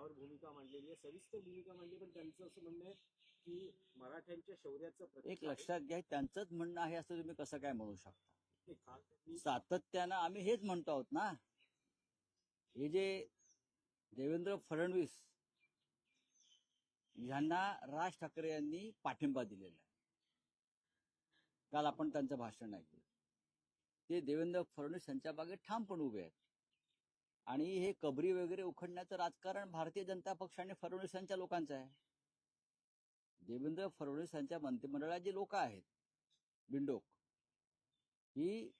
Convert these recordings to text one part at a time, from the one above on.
त्यावर भूमिका मांडलेली आहे, सविस्तर भूमिका मांडली. पण त्यांचं असं म्हणणं आहे की मराठ्यांच्या शौर्याचं एक लक्षात घ्या, त्यांचंच म्हणणं आहे असं तुम्ही कसं काय म्हणू शकता? प्रतीक सातत्यानं आम्ही हेच म्हणतो आहोत ना. हे जे देवेंद्र फडणवीस यांना राज ठाकरे यांनी पाठिंबा दिलेला आहे. काल आपण त्यांचं भाषण ऐकलं. ते देवेंद्र फडणवीस यांच्या बागे ठामपणे उभे आहेत. आणि हे कबरी वगैरे उखडण्याचं राजकारण भारतीय जनता पक्ष आणि फडणवीस यांच्या लोकांचं आहे. देवेंद्र फडणवीस यांच्या मंत्रिमंडळात जे लोक आहेत बिंडोक, ही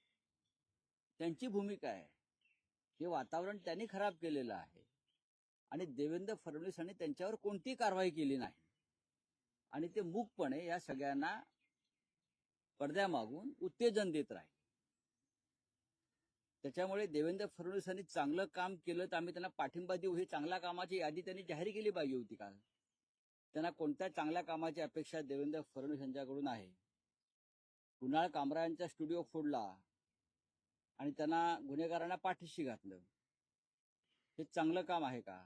त्यांची भूमिका आहे. हे वातावरण त्यांनी खराब केलेलं आहे आणि देवेंद्र फडणवीस यांनी त्यांच्यावर कोणतीही कारवाई केली नाही आणि ते मूकपणे या सगळ्यांना पडद्यामागून उत्तेजन देत राहिले. त्याच्यामुळे देवेंद्र फडणवीस यांनी चांगलं काम केलं तर आम्ही त्यांना पाठिंबा देऊ, ही चांगल्या कामाची यादी त्यांनी जाहीर केली पाहिजे होती. काल त्यांना कोणत्या चांगल्या कामाची अपेक्षा देवेंद्र फडणवीस यांच्याकडून आहे? कुणाल कामरांचा स्टुडिओ फोडला आणि त्यांना गुन्हेगारांना पाठीशी घातलं, हे चांगलं काम आहे का?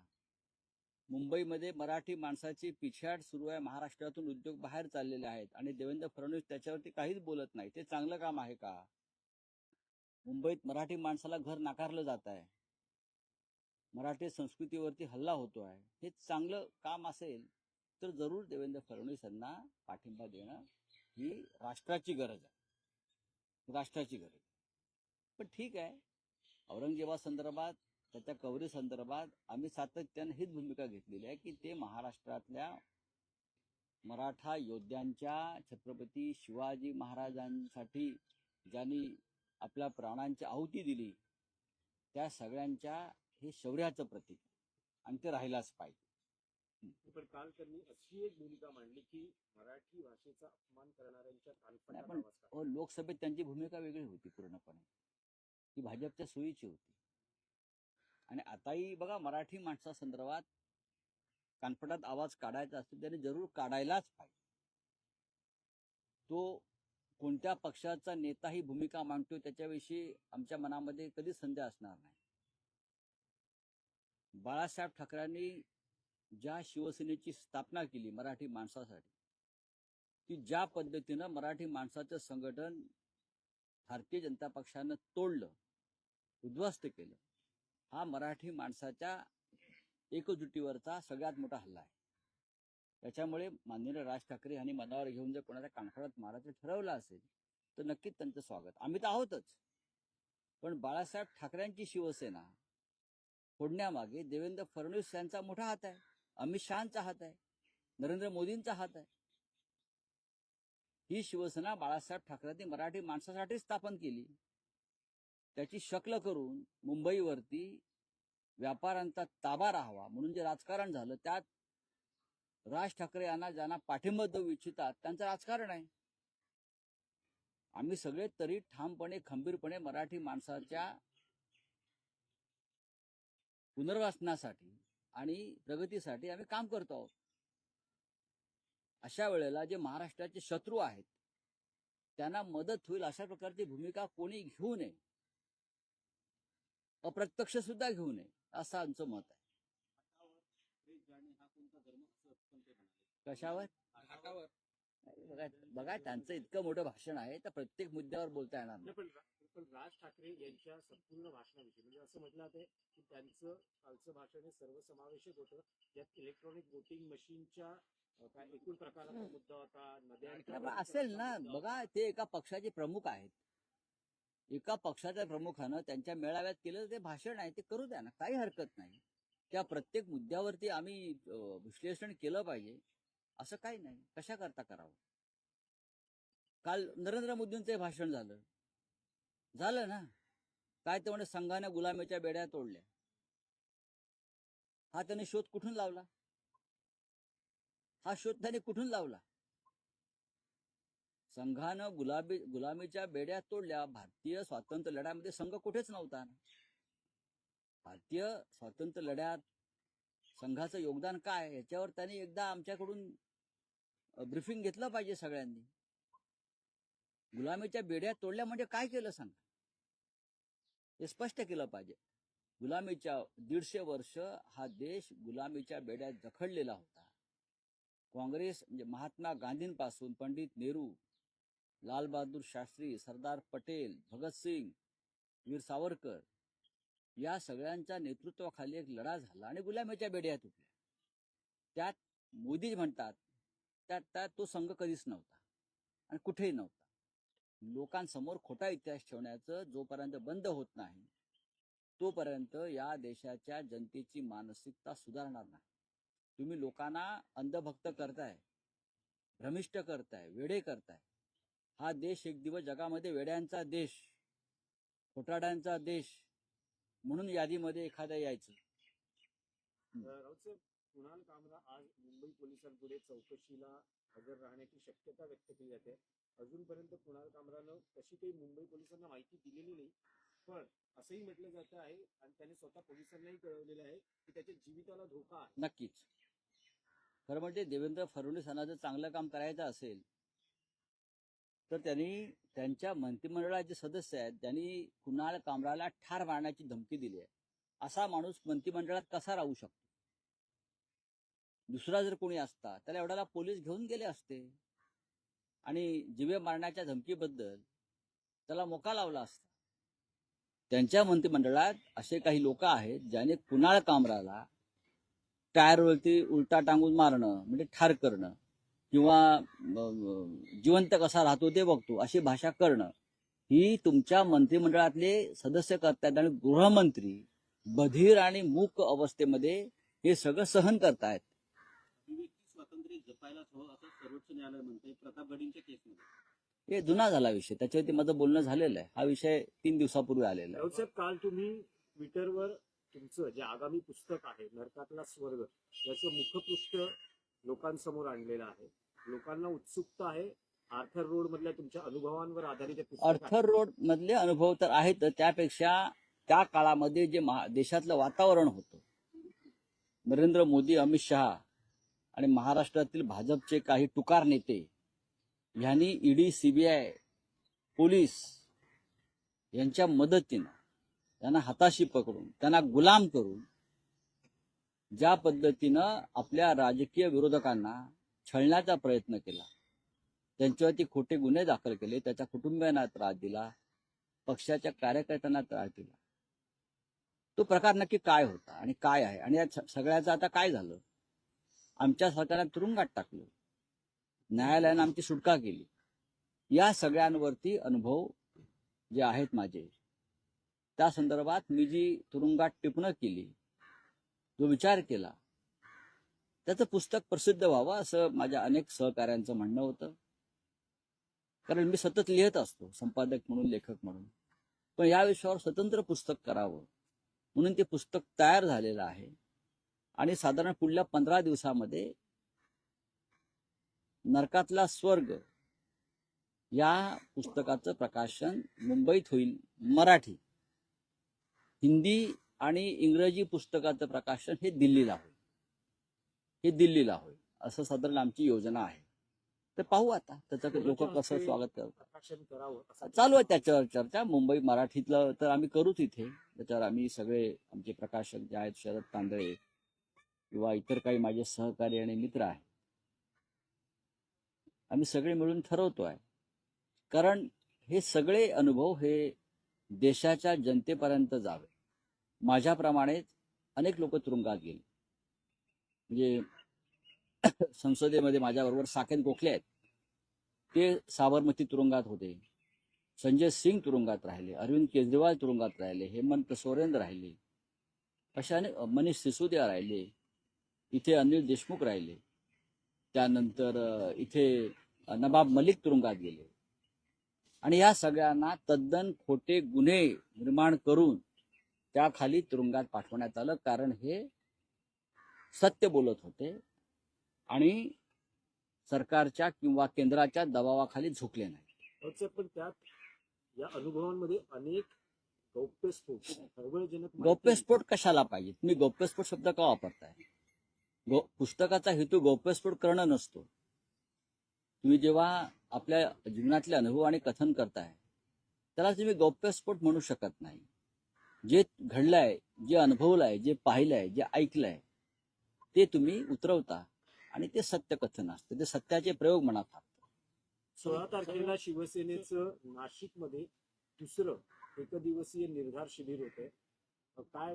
मुंबईमध्ये मराठी माणसाची पिछाड सुरू आहे, महाराष्ट्रातून उद्योग बाहेर चाललेले आहेत आणि देवेंद्र फडणवीस त्याच्यावरती काहीच बोलत नाही, ते चांगलं काम आहे का? मुंबईत मराठी माणसाला घर नाकारलं जात आहे, मराठी संस्कृतीवरती हल्ला होतो आहे, हे चांगलं काम असेल तर जरूर देवेंद्र फडणवीस यांना पाठिंबा देणं ही राष्ट्राची गरज आहे, राष्ट्राची गरज. पण ठीक आहे, औरंगजेबासंदर्भात त्याच्या कवरी संदर्भात आम्ही सातत्याने हीच भूमिका घेतलेली आहे की ते महाराष्ट्रातल्या मराठा योद्ध्यांच्या, छत्रपती शिवाजी महाराजांसाठी ज्यांनी आपल्या प्राणांची आहुती दिली, त्या सगळ्यांच्या हे शौर्याचं प्रतीक आणि ते राहिलाच पाहिजे. पण काल त्यांनी अशी एक भूमिका मांडली की मराठी भाषेचा अपमान करणाऱ्यांच्या कानफटात पण आवाज काढा. लोकसभेत त्यांची भूमिका वेगळी होती पूर्णपणे, ती भाजपच्या सोयीची होती. आणि आताही बघा, मराठी माणसासंदर्भात कानफटात आवाज काढायचा असतो त्याने जरूर काढायलाच पाहिजे. तो कोणत्या पक्षाचा नेता ही भूमिका मांडतो त्याच्याविषयी आमच्या मनामध्ये कधीच संदेह असणार नाही. बाळासाहेब ठाकरेंनी ज्या शिवसेनेची स्थापना केली मराठी माणसासाठी, ती ज्या पद्धतीनं मराठी माणसाचं संघटन भारतीय जनता पक्षानं तोडलं, उद्ध्वस्त केलं, हा मराठी माणसाच्या एकजुटीवरचा सगळ्यात मोठा हल्ला आहे. त्याच्यामुळे माननीय राज ठाकरे यांनी मनावर घेऊन जर कोणाच्या कानफडात मारायचं ठरवलं असेल तर नक्कीच त्यांचं स्वागत. आम्ही तर आहोतच, पण बाळासाहेब ठाकरेंची शिवसेना फोडण्यामागे देवेंद्र फडणवीस यांचा मोठा हात आहे, अमित शहांचा हात आहे, नरेंद्र मोदींचा हात आहे. ही शिवसेना बाळासाहेब ठाकरेंनी मराठी माणसासाठी स्थापन केली. त्याची शक्ल करून मुंबईवरती व्यापाऱ्यांचा ताबा राहावा म्हणून जे राजकारण झालं, त्यात राज ठाकरे यांना ज्यांना पाठिंबा देऊ इच्छितात त्यांचं राजकारण आहे. आम्ही सगळे तरी ठामपणे, खंबीरपणे मराठी माणसाच्या पुनर्वसनासाठी आणि प्रगतीसाठी आम्ही काम करतो आहोत. अशा वेळेला जे महाराष्ट्राचे शत्रू आहेत त्यांना मदत होईल अशा प्रकारची भूमिका कोणी घेऊ नये, अप्रत्यक्ष सुद्धा घेऊ नये, असं आमचं मत आहे. कशावर? बघा, त्यांचं इतकं मोठं भाषण आहे तर प्रत्येक मुद्द्यावर बोलता येणार नाही. पण राज ठाकरे यांच्या संपूर्ण भाषणाविषयी म्हणजे असं म्हटलं आहे की त्यांचं कालचं भाषण हे सर्वसमावेशक होतं, यात इलेक्ट्रॉनिक वोटिंग मशीनच्या काय एकूण प्रकाराचा मुद्दा होता, नद्यांचा असेल ना. बघा, ते एका पक्षाचे प्रमुख आहेत, एका पक्षाच्या प्रमुखानं त्यांच्या मेळाव्यात केलं ते भाषण आहे, ते करू द्या ना, काही हरकत नाही. त्या प्रत्येक मुद्द्यावरती आम्ही विश्लेषण केलं पाहिजे असं काही नाही. कशा करता करावं? काल नरेंद्र मोदींचं भाषण झालं ना. काय ते म्हणे संघाने गुलामीच्या बेड्या तोडल्या, हा त्याने शोध कुठून लावला? हा शोध त्याने कुठून लावला? संघानं गुलामीच्या बेड्या तोडल्या. भारतीय स्वातंत्र्य लढ्यामध्ये संघ कुठेच नव्हता. भारतीय स्वातंत्र्य लढ्यात संघाचं योगदान काय याच्यावर त्यांनी एकदा आमच्याकडून ब्रीफिंग घेतलं पाहिजे सगळ्यांनी. गुलामीच्या बेड्या तोडल्या म्हणजे काय केलं सांगा, हे स्पष्ट केलं पाहिजे. गुलामीच्या 150 वर्ष हा देश गुलामीच्या बेड्यात जखडलेला होता. काँग्रेस म्हणजे महात्मा गांधींपासून पंडित नेहरू, लालबहादूर शास्त्री, सरदार पटेल, भगतसिंग, वीर सावरकर या सगळ्यांच्या नेतृत्वाखाली एक लढा झाला आणि गुलामीच्या बेड्या तुटल्या. त्यात मोदी म्हणतात त्यात तो संघ कधीच नव्हता आणि कुठेही नव्हता. लोकांसमोर खोटा इतिहास ठेवण्याचं जोपर्यंत बंद होत नाही तोपर्यंत या देशाच्या जनतेची मानसिकता सुधारणार नाही. तुम्ही लोकांना अंधभक्त करताय, भ्रमिष्ट करताय, वेडे करताय. हा देश एक दिवस जगामध्ये वेड्यांचा देश, खोटाड्यांचा देश म्हणून यादीमध्ये एखाद्या यायचं. राऊत साहेब, कुणाल कामरा आज मुंबई पोलिसांपुढे चौकशीला हजर राहण्याची शक्यता व्यक्त केली जाते. अजूनपर्यंत कुणाल कामरानं तशी काही मुंबई पोलिसांना माहिती दिलेली नाही, पण असंही म्हटलं जात आहे आणि त्याने स्वतः पोलिसांनाही कळवलेलं आहे की त्याच्या जीविताला धोका आहे. नक्कीच. खरं म्हणजे देवेंद्र फडणवीस यांना जर चांगलं काम करायचं असेल तर त्यांनी त्यांच्या मंत्रिमंडळाचे सदस्य आहेत त्यांनी कुणाल कामराला ठार मारण्याची धमकी दिली आहे. असा माणूस मंत्रिमंडळात कसा राहू शकतो? दुसरा जर कोणी असता त्याला एवढ्याला पोलीस घेऊन गेले असते आणि जीवे मारण्याच्या धमकीबद्दल त्याला मोका लावला असता. त्यांच्या मंत्रिमंडळात असे काही लोक आहेत ज्याने कुणाल कामराला टायरवरती उलटा टांगून मारणं म्हणजे ठार करणं किंवा जिवंत कसा राहतो ते बघतो अशी भाषा करणं ही तुमच्या मंत्रिमंडळातले सदस्य करतायत आणि गृहमंत्री बधीर आणि मूक अवस्थेमध्ये हे सगळं सहन करतायत. स्वातंत्र्य जपायलाच हवं असं सर्वोच्च न्यायालय म्हणते प्रतापगडींच्या केसमध्ये. हे जुना झाला विषय, त्याच्यावरती माझं बोलणं झालेलं आहे. हा विषय 3 दिवसापूर्वी आलेला आहे. राऊत साहेब, काल तुम्ही ट्विटरवर तुमचं जे आगामी पुस्तक आहे नरकातला स्वर्ग याचं मुखपृष्ठ लोकांसमोर आणलेलं आहे. लोकांना उत्सुकता आहे. आर्थर रोड मधल्या तुमच्या अनुभवांवर आधारित आर्थर रोड मधले अनुभव तर आहेत, त्यापेक्षा त्या काळामध्ये जे देशातलं वातावरण होतं, नरेंद्र मोदी, अमित शहा आणि महाराष्ट्रातील भाजपचे काही टुकार नेते यांनी ईडी, सीबीआय, पोलीस यांच्या मदतीनं त्यांना हाताशी पकडून त्यांना गुलाम करून ज्या पद्धतीनं आपल्या राजकीय विरोधकांना छळण्याचा प्रयत्न केला, त्यांच्यावरती खोटे गुन्हे दाखल केले, त्याच्या कुटुंबियांना त्रास दिला, पक्षाच्या कार्यकर्त्यांना त्रास दिला. तो प्रकार नक्की काय होता आणि काय आहे आणि या सगळ्याचं आता काय झालं? आमच्या सरकारने तुरुंगात टाकलं, न्यायालयानं आमची सुटका केली. या सगळ्यांवरती अनुभव जे आहेत माझे, त्या संदर्भात मी जी तुरुंगात टिपणं केली, जो विचार केला, त्याचं पुस्तक प्रसिद्ध व्हावं असं माझ्या अनेक सहकाऱ्यांचं म्हणणं होतं. कारण मी सतत लिहित असतो, संपादक म्हणून, लेखक म्हणून, पण या विषयावर स्वतंत्र पुस्तक करावं म्हणून ते पुस्तक तयार झालेलं आहे. आणि साधारण पुढल्या 15 दिवसामध्ये नरकातला स्वर्ग या पुस्तकाचं प्रकाशन मुंबईत होईल. मराठी, हिंदी आणि इंग्रजी पुस्तकाचं प्रकाशन हे दिल्लीला होईल असं साधारण आमची योजना आहे. तर पाहू आता त्याचं लोक कसं स्वागत करतात. चालू आहे त्याच्यावर चर्चा. मुंबई मराठीतलं तर आम्ही करूच इथे. त्याच्यावर आम्ही सगळे आमचे प्रकाशक जे आहेत, शरद तांदळे किंवा इतर काही माझे सहकारी आणि मित्र आहेत, आम्ही सगळे मिळून ठरवतोय. कारण हे सगळे अनुभव हे देशाच्या जनतेपर्यंत जावे. माझ्याप्रमाणेच अनेक लोक तुरुंगात गेले. म्हणजे संसदेमध्ये माझ्याबरोबर साकेत गोखले आहेत, ते साबरमती तुरुंगात होते. संजय सिंग तुरुंगात राहिले, अरविंद केजरीवाल तुरुंगात राहिले, हेमंत सोरेन राहिले, अशाने मनीष सिसोदिया राहिले, इथे अनिल देशमुख राहिले, त्यानंतर इथे नवाब मलिक तुरुंगात गेले. आणि या सगळ्यांना तद्दन खोटे गुन्हे निर्माण करून त्याखाली तुरुंगात पाठवण्यात आलं. कारण हे सत्य बोलत होते आणि सरकारच्या किंवा केंद्राच्या दबावाखाली झुकले नाही. पण त्यात या अनुभवांमध्ये अनेक गौप्यस्फोट कशाला पाहिजे? तुम्ही गौप्यस्फोट शब्द का वापरताय? पुस्तकाचा हेतू गौप्यस्फोट करणं नसतो. तुम्ही जेव्हा आपल्या जीवनातले अनुभव आणि कथन करताय त्याला तुम्ही गौप्यस्फोट म्हणू शकत नाही. जे घडलंय, जे अनुभवलंय, जे पाहिलंय, जे ऐकलंय ते तुम्ही उतरवता आणि ते सत्यकथन असतं, ते सत्याचे प्रयोग मनात टाकतं. 16 तारखेला शिवसेनेचं नाशिकमध्ये दुसरं एकदिवसीय निर्धार शिबिर होतंय. काय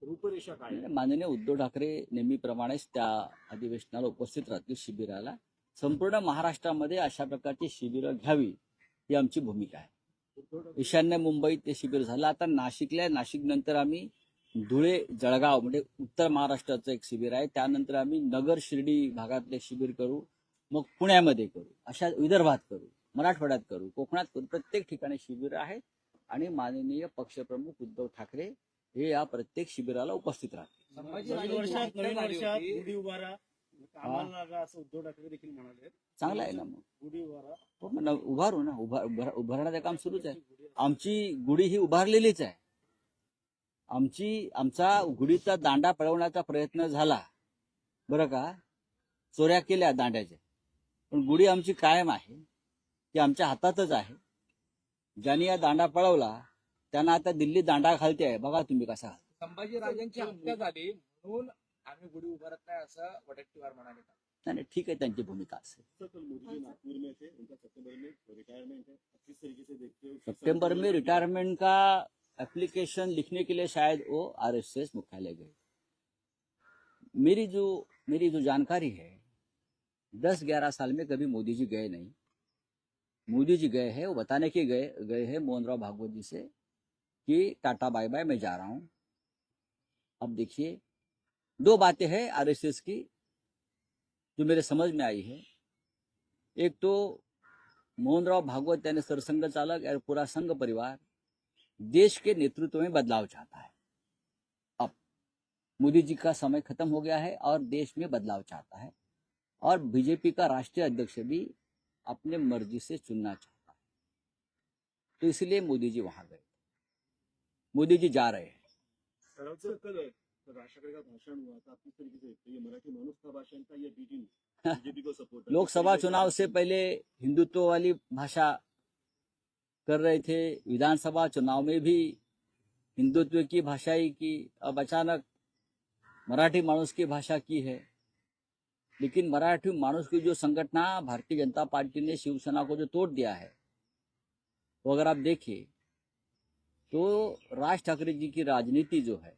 रूपरेषा काय आहे? माननीय उद्धव ठाकरे नेहमीप्रमाणेच त्या अधिवेशनाला उपस्थित राहतील, शिबिराला. संपूर्ण महाराष्ट्रामध्ये अशा प्रकारची शिबिरं घ्यावी ही आमची भूमिका आहे. उद्धव ठाकरे ईशान्य मुंबईत ते शिबिर झालं, आता नाशिकला, नाशिक नंतर आम्ही धुळे, जळगाव म्हणजे उत्तर महाराष्ट्राचं एक शिबिर आहे, त्यानंतर आम्ही नगर, शिर्डी भागातले शिबिर करू, मग पुण्यामध्ये करू, अशा विदर्भात करू, मराठवाड्यात करू, कोकणात करू, प्रत्येक ठिकाणी शिबिर आहेत आणि माननीय पक्षप्रमुख उद्धव ठाकरे हे या प्रत्येक शिबिराला उपस्थित राहतील. नवीन वर्षात गुढी उभारा कामाला लागा असं उद्धव ठाकरे देखील म्हणाले. चांगलं आहे ना, मग गुढी उभारा हो, मग उभारू ना, उभारण्याचं काम सुरूच आहे. आमची गुढी ही उभारलेलीच आहे. आमचा गुढीचा दांडा पळवण्याचा प्रयत्न झाला बरं का, चोऱ्या केल्या दांड्याच्या, पण गुढी आमची कायम आहे, ती आमच्या हातातच आहे. ज्यांनी या दांडा पळवला त्यांना आता दिल्ली दांडा घालते आहे, बघा तुम्ही कसा घालता. संभाजीराजांची हत्या झाली म्हणून आम्ही गुढी उभारत नाही असं वडेट्टीवार म्हणाले. नाही, ठीक आहे, त्यांची भूमिका असेल. मोदी नागपुर में थे, उनका सितंबर में रिटायरमेंट है, किस तरीके से देखते हो? सितंबर में रिटायरमेंट का एप्लीकेशन लिखने के लिए शायद वो आरएसएस मुख्यालय गए. मेरी जो जानकारी है, 10-11 साल में कभी मोदी जी गए नहीं. मोदी जी गए हैं, वो बताने के गए हैं मोहन राव भागवत जी से कि टाटा बाय बाय, मैं जा रहा हूं. अब देखिए, 2 बातें हैं आरएसएस की जो मेरे समझ में आई है. एक तो मोहनराव भागवत यानी सरसंघ चालक और पूरा संघ परिवार देश के नेतृत्व में बदलाव चाहता है. अब मोदी जी का समय खत्म हो गया है और देश में बदलाव चाहता है, और बीजेपी का राष्ट्रीय अध्यक्ष भी अपने मर्जी से चुनना चाहता है. तो इसलिए मोदी जी वहां गए. मोदी जी जा रहे हैं. कल राष्ट्रपति का भाषण हुआ था, आप किस तरीके से देखते हैं? ये मराठी मानुस का भाषण था या बीजेपी को सपोर्ट? लोकसभा चुनाव से पहले हिंदुत्व वाली भाषा कर रहे थे, विधानसभा चुनाव में भी हिंदुत्व की भाषा ही की, अब अचानक मराठी मानुस की भाषा की है. लेकिन मराठी मानुस की जो संगठना भारतीय जनता पार्टी ने शिवसेना को जो तोड़ दिया है, वो अगर आप देखिए तो राज ठाकरे जी की राजनीति जो है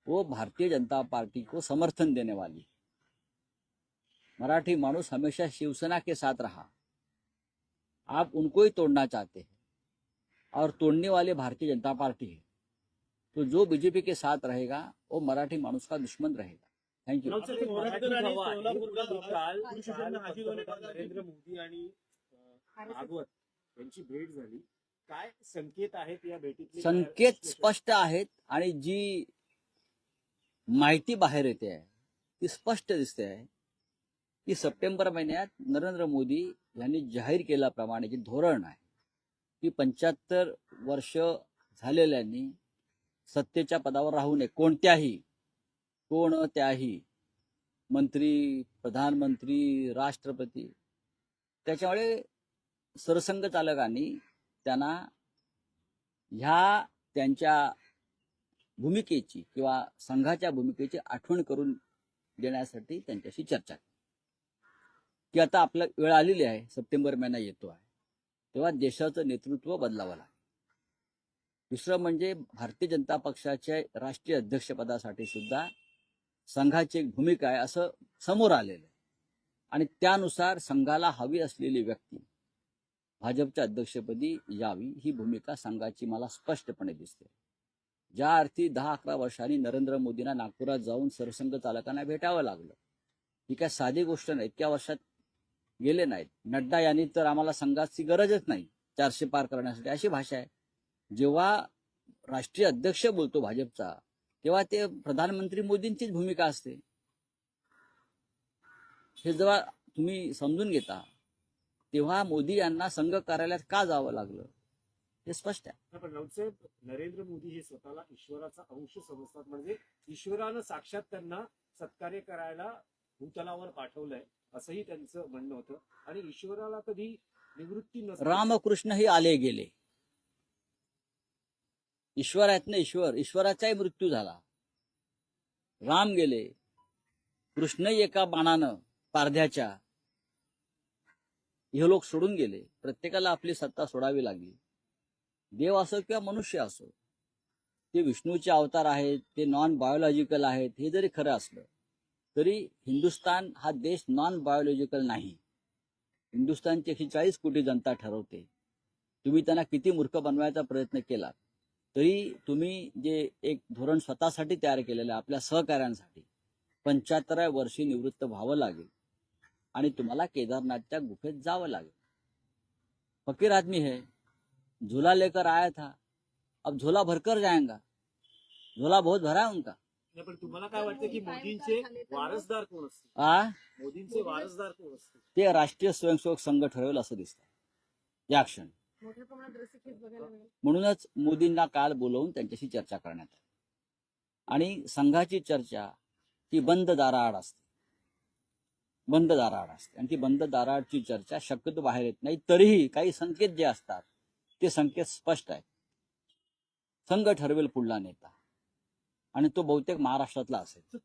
वो भारतीय जनता पार्टी को समर्थन देने वाली. मराठी मानुस हमेशा शिवसेना के साथ रहा, आप उनको ही तोड़ना चाहते हैं और तोड़ने वाले भारतीय जनता पार्टी है. तो जो बीजेपी के साथ रहेगा वो मराठी मानुस का दुश्मन रहेगा. थँक्यू. नरेंद्र मोदी आणि भागवत यांची भेट झाली. काय संकेत आहेत या भेटीतले? संकेत स्पष्ट आहेत आणि जी माहिती बाहेर येते आहे ती स्पष्ट दिसते आहे की सप्टेंबर महिन्यात नरेंद्र मोदी यांनी जाहीर केल्याप्रमाणे जे धोरण आहे की 75 वर्ष झालेल्यांनी सत्तेच्या पदावर राहू नये. कोणत्याही मंत्री, प्रधानमंत्री, राष्ट्रपती. त्याच्यामुळे सरसंघ चालकांनी त्यांना ह्या त्यांच्या भूमिकेची किंवा संघाच्या भूमिकेची आठवण करून देण्यासाठी त्यांच्याशी चर्चा केली की आता आपला वेळ आलेली आहे, सप्टेंबर महिना येतो आहे, तेव्हा देशाचं नेतृत्व बदलावं लागेल. दुसरं म्हणजे भारतीय जनता पक्षाच्या राष्ट्रीय अध्यक्षपदासाठी सुद्धा संघाची एक भूमिका आहे असं समोर आलेलं आहे आणि त्यानुसार संघाला हवी असलेली व्यक्ती भाजपच्या अध्यक्षपदी यावी ही भूमिका संघाची मला स्पष्टपणे दिसते. ज्या अर्थी 10-11 वर्षांनी नरेंद्र मोदींना नागपुरात जाऊन सरसंघ चालकांना भेटावं लागलं, ही काय साधी गोष्ट नाही. इतक्या वर्षात गेले नाहीत. नड्डा यांनी तर आम्हाला संघाची गरजच नाही 400 पार करण्यासाठी, अशी भाषा आहे. जेव्हा राष्ट्रीय अध्यक्ष बोलतो भाजपचा तेव्हा ते प्रधानमंत्री मोदींचीच भूमिका असते. हे जेव्हा तुम्ही समजून घेता तेव्हा मोदी यांना संघ कार्यालयात का जावं लागलं हे स्पष्ट आहे. पण राऊतसाहेब, नरेंद्र मोदी हे स्वतःला ईश्वराचा अंश समजतात, म्हणजे ईश्वरानं साक्षात त्यांना सत्कार्य करायला भूतलावर पाठवलंय असंही त्यांचं म्हणणं होतं. आणि ईश्वराला कधी निवृत्ती नसते. रामकृष्ण ही आले गेले, ईश्वर आहेत ना, ईश्वराचाही मृत्यू झाला. राम गेले, कृष्णही एका बाणानं पारध्याच्या हे लोक सोडून गेले. प्रत्येकाला आपली सत्ता सोडावी लागली. देव असो किंवा मनुष्य असो, ते विष्णूचे अवतार आहेत, ते नॉन बायोलॉजिकल आहेत. हे जरी खरं असलं तरी हिंदुस्थान हा देश नॉन बायोलॉजिकल नाही. हिंदुस्थानची 140 कोटी जनता ठरवते. तुम्ही त्यांना किती मूर्ख बनवायचा प्रयत्न केला तरी तुम्ही जे एक धोरण स्वतःसाठी तयार केलेलं आहे, आपल्या सहकाऱ्यांसाठी 75व्या वर्षी निवृत्त व्हावं लागेल आणि तुम्हाला केदारनाथच्या गुफेत जावं लागेल. फकीर आदमी है, झोला लेकर आया था, अब झोला भरकर जाएगा. झोला बहुत भरा है उनका. नाही, पण तुम्हाला काय वाटतं की मोदींचे वारसदार कोण असतील? मोदींचे वारसदार कोण असतील? ते राष्ट्रीय स्वयंसेवक संघ ठरवेल असं दिसतं या क्षणी. मोठ्या प्रमाणात रस्सीखेच बघायला मिळेल. म्हणूनच मोदींना काल बोलवून त्यांच्याशी चर्चा करण्यात आली. आणि संघाची चर्चा ती बंद दाराआड असते. आणि ती बंद दाराआडची चर्चा शक्यतो बाहेर येत नाही. तरीही काही संकेत जे असतात ते संकेत स्पष्ट आहेत. संघ ठरवेल पुढला नेता आणि तो बहुतेक महाराष्ट्रातला असेल.